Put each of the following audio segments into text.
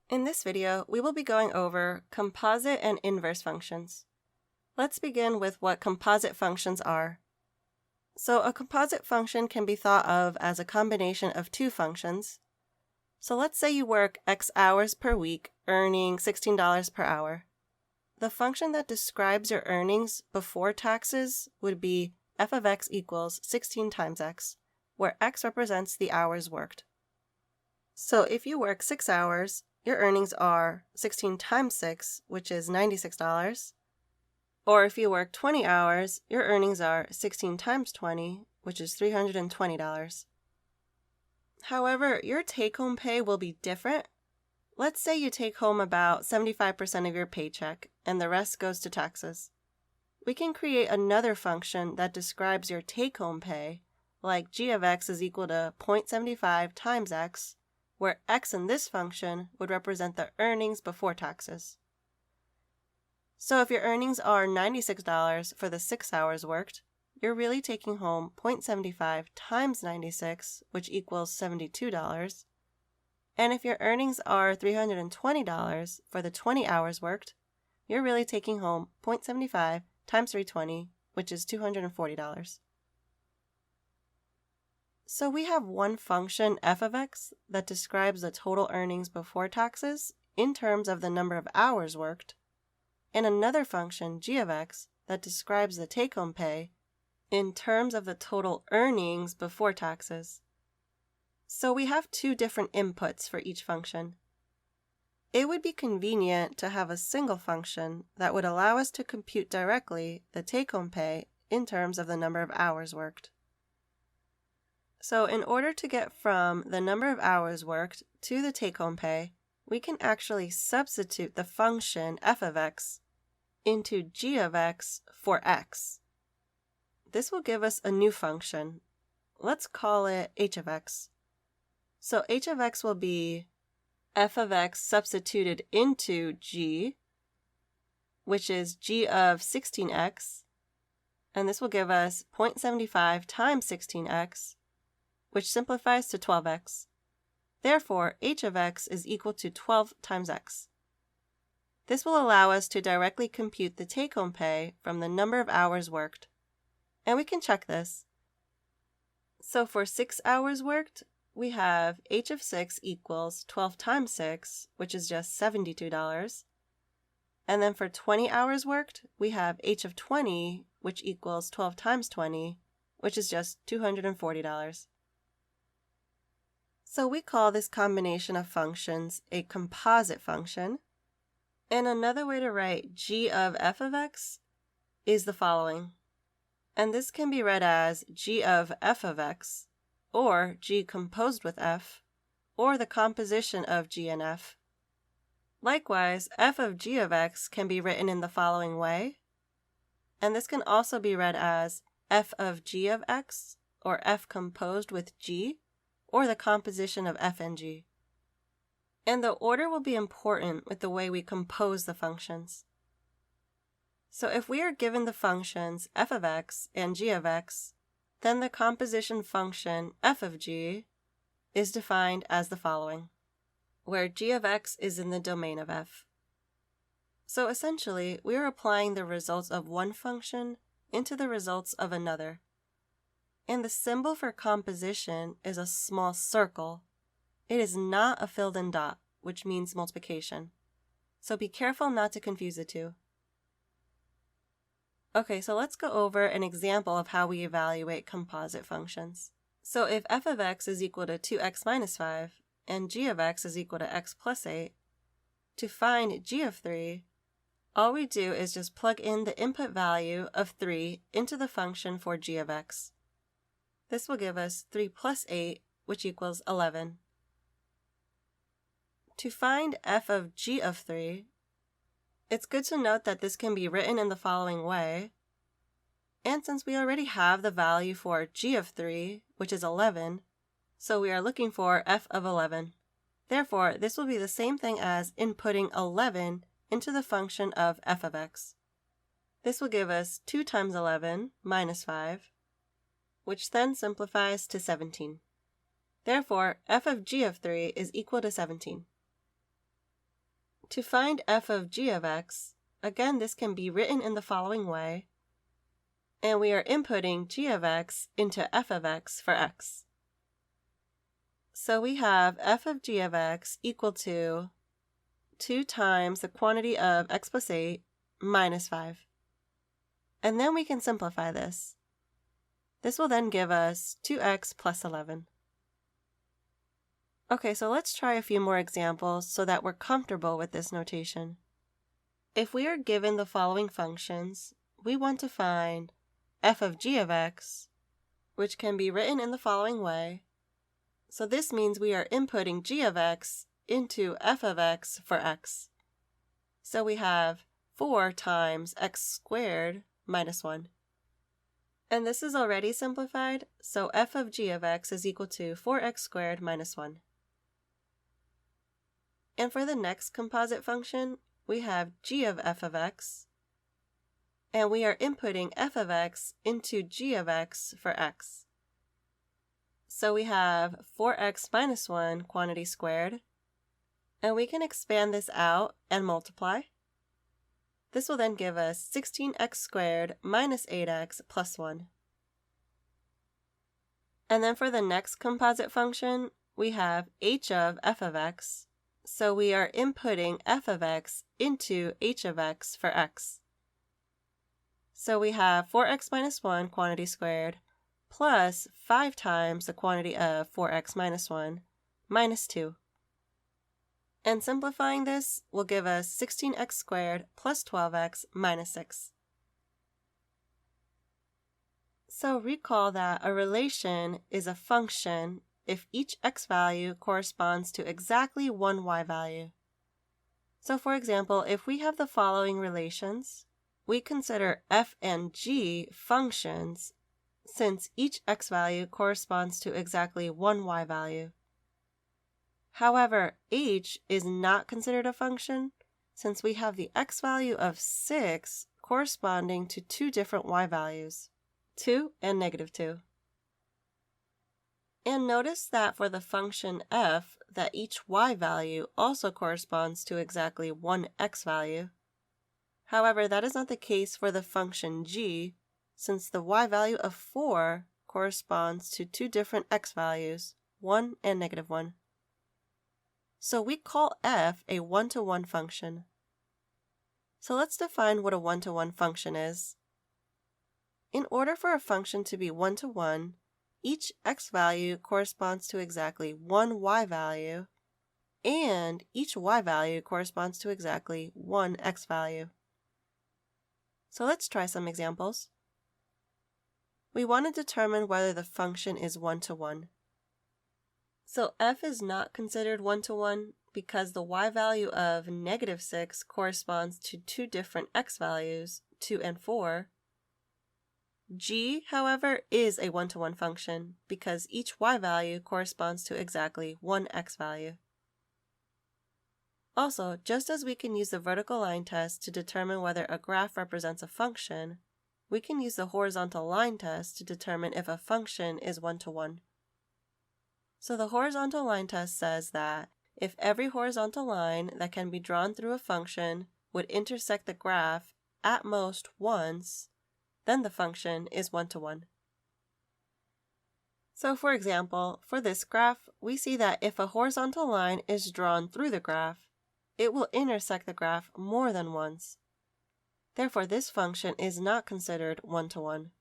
In this video, we will be going over composite and inverse functions. Let's begin with what composite functions are. So a composite function can be thought of as a combination of two functions. So let's say you work X hours per week, earning $16 per hour. The function that describes your earnings before taxes would be f of x equals 16 times x, where x represents the hours worked. So if you work 6 hours, your earnings are 16 times 6, which is $96. Or if you work 20 hours, your earnings are 16 times 20, which is $320. However, your take-home pay will be different. Let's say you take home about 75% of your paycheck, and the rest goes to taxes. We can create another function that describes your take-home pay, like g of x is equal to 0.75 times x, where x in this function would represent the earnings before taxes. So if your earnings are $96 for the 6 hours worked, you're really taking home 0.75 times 96, which equals $72. And if your earnings are $320 for the 20 hours worked, you're really taking home 0.75 times 320, which is $240. So we have one function, f of x, that describes the total earnings before taxes in terms of the number of hours worked, and another function, g of x, that describes the take-home pay in terms of the total earnings before taxes. So we have two different inputs for each function. It would be convenient to have a single function that would allow us to compute directly the take-home pay in terms of the number of hours worked. So in order to get from the number of hours worked to the take-home pay, we can actually substitute the function f of x into g of x for x. This will give us a new function. Let's call it h of x. So h of x will be f of x substituted into g, which is g of 16x, and this will give us 0.75 times 16x, which simplifies to 12x. Therefore, h of x is equal to 12 times x. This will allow us to directly compute the take-home pay from the number of hours worked. And we can check this. So for 6 hours worked, we have h of 6 equals 12 times 6, which is just $72. And then for 20 hours worked, we have h of 20, which equals 12 times 20, which is just $240. So we call this combination of functions a composite function. And another way to write g of f of x is the following. And this can be read as g of f of x, or g composed with f, or the composition of g and f. Likewise, f of g of x can be written in the following way. And this can also be read as f of g of x, or f composed with g, or the composition of f and g. And the order will be important with the way we compose the functions. So if we are given the functions f of x and g of x, then the composition function f of g is defined as the following, where g of x is in the domain of f. So essentially, we are applying the results of one function into the results of another. And the symbol for composition is a small circle. It is not a filled-in dot, which means multiplication. So be careful not to confuse the two. Okay, so let's go over an example of how we evaluate composite functions. So if f of x is equal to 2x minus 5 and g of x is equal to x plus 8, to find g of 3, all we do is just plug in the input value of 3 into the function for g of x. This will give us 3 plus 8, which equals 11. To find f of g of 3, it's good to note that this can be written in the following way. And since we already have the value for g of 3, which is 11, so we are looking for f of 11. Therefore, this will be the same thing as inputting 11 into the function of f of x. This will give us 2 times 11 minus 5, which then simplifies to 17. Therefore, f of g of 3 is equal to 17. To find f of g of x, again this can be written in the following way, and we are inputting g of x into f of x for x. So we have f of g of x equal to 2 times the quantity of x plus 8 minus 5. And then we can simplify this. This will then give us 2x plus 11. Okay, so let's try a few more examples so that we're comfortable with this notation. If we are given the following functions, we want to find f of g of x, which can be written in the following way. So this means we are inputting g of x into f of x for x. So we have 4 times x squared minus 1. And this is already simplified, so f of g of x is equal to 4x squared minus 1. And for the next composite function, we have g of f of x, and we are inputting f of x into g of x for x. So we have 4x minus 1 quantity squared, and we can expand this out and multiply. This will then give us 16x squared minus 8x plus 1. And then for the next composite function, we have h of f of x, so we are inputting f of x into h of x for x. So we have 4x minus 1 quantity squared plus 5 times the quantity of 4x minus 1 minus 2. And simplifying this will give us 16x squared plus 12x minus 6. So recall that a relation is a function if each x value corresponds to exactly one y value. So for example, if we have the following relations, we consider f and g functions since each x value corresponds to exactly one y value. However, h is not considered a function since we have the x value of 6 corresponding to 2 different y values, 2 and negative 2. And notice that for the function f, that each y value also corresponds to exactly one x value. However, that is not the case for the function g, since the y value of 4 corresponds to 2 different x values, 1 and negative 1. So we call f a one-to-one function. So let's define what a one-to-one function is. In order for a function to be one-to-one, each x value corresponds to exactly one y value, and each y value corresponds to exactly one x value. So let's try some examples. We want to determine whether the function is one-to-one. So f is not considered one-to-one because the y value of negative 6 corresponds to 2 different x values, 2 and 4. G, however, is a one-to-one function because each y value corresponds to exactly one x value. Also, just as we can use the vertical line test to determine whether a graph represents a function, we can use the horizontal line test to determine if a function is one-to-one. So the horizontal line test says that if every horizontal line that can be drawn through a function would intersect the graph at most once, then the function is one-to-one. So for example, for this graph, we see that if a horizontal line is drawn through the graph, it will intersect the graph more than once. Therefore, this function is not considered one-to-one.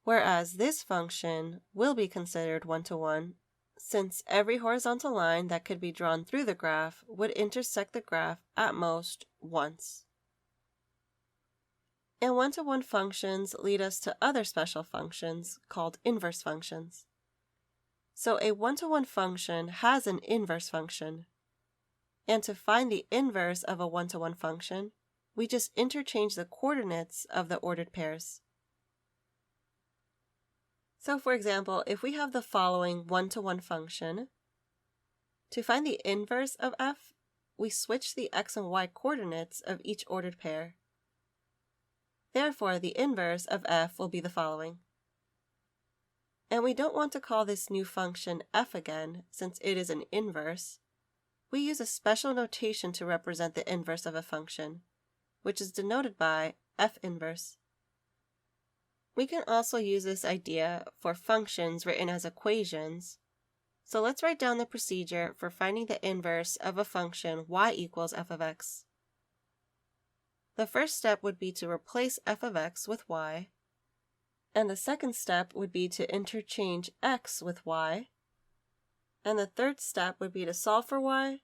Whereas this function will be considered one-to-one since every horizontal line that could be drawn through the graph would intersect the graph at most once. And one-to-one functions lead us to other special functions called inverse functions. So a one-to-one function has an inverse function. And to find the inverse of a one-to-one function, we just interchange the coordinates of the ordered pairs. So for example, if we have the following one-to-one function, to find the inverse of f, we switch the x and y coordinates of each ordered pair. Therefore, the inverse of f will be the following. And we don't want to call this new function f again, since it is an inverse. we use a special notation to represent the inverse of a function, which is denoted by f inverse. We can also use this idea for functions written as equations. So let's write down the procedure for finding the inverse of a function y equals f of x. The first step would be to replace f of x with y, and the second step would be to interchange x with y, and the third step would be to solve for y,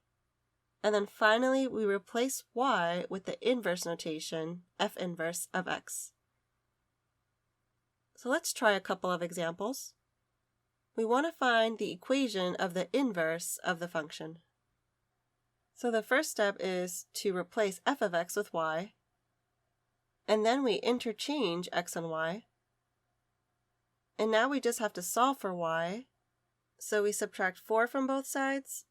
and then finally we replace y with the inverse notation f inverse of x. So let's try a couple of examples. We want to find the equation of the inverse of the function. So the first step is to replace f of x with y, and then we interchange x and y. And now we just have to solve for y. So we subtract 4 from both sides,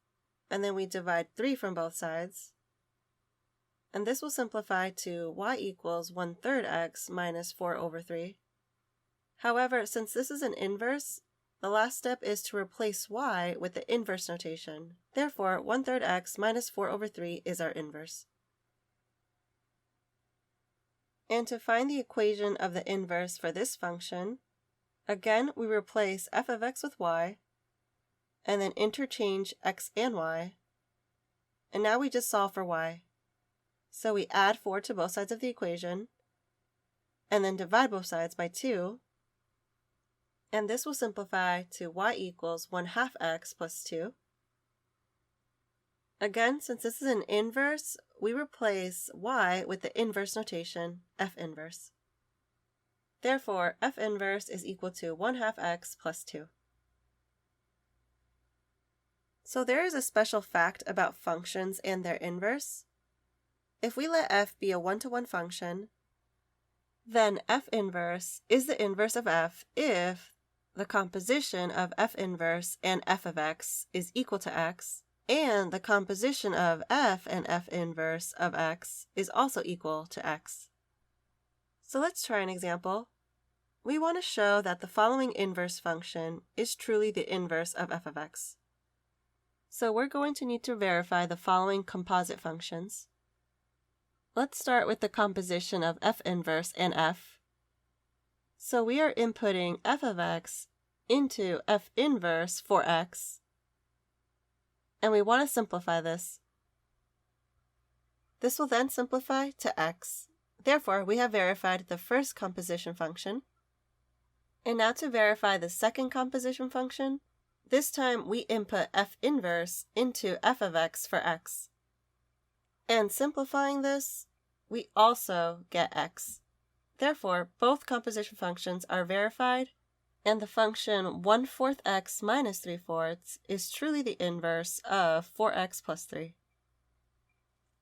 and then we divide 3 from both sides. And this will simplify to y equals 1/3 x minus 4 over 3. However, since this is an inverse, the last step is to replace y with the inverse notation. Therefore, 1/3 x minus 4 over 3 is our inverse. And to find the equation of the inverse for this function, again we replace f of x with y, and then interchange x and y, and now we just solve for y. So we add 4 to both sides of the equation, and then divide both sides by 2, and this will simplify to y equals 1/2 x plus 2. Again, since this is an inverse, we replace y with the inverse notation f inverse. Therefore, f inverse is equal to 1/2 x plus 2. So there is a special fact about functions and their inverse. If we let f be a one-to-one function, then f inverse is the inverse of f if the composition of f inverse and f of x is equal to x, and the composition of f and f inverse of x is also equal to x. So let's try an example. We want to show that the following inverse function is truly the inverse of f of x. So we're going to need to verify the following composite functions. Let's start with the composition of f inverse and f. So we are inputting f of x into f inverse for x, and we want to simplify this. This will then simplify to x. Therefore, we have verified the first composition function. And now to verify the second composition function, this time we input f inverse into f of x for x. And simplifying this, we also get x. Therefore, both composition functions are verified, and the function 1/4 x minus 3/4 is truly the inverse of 4x plus 3.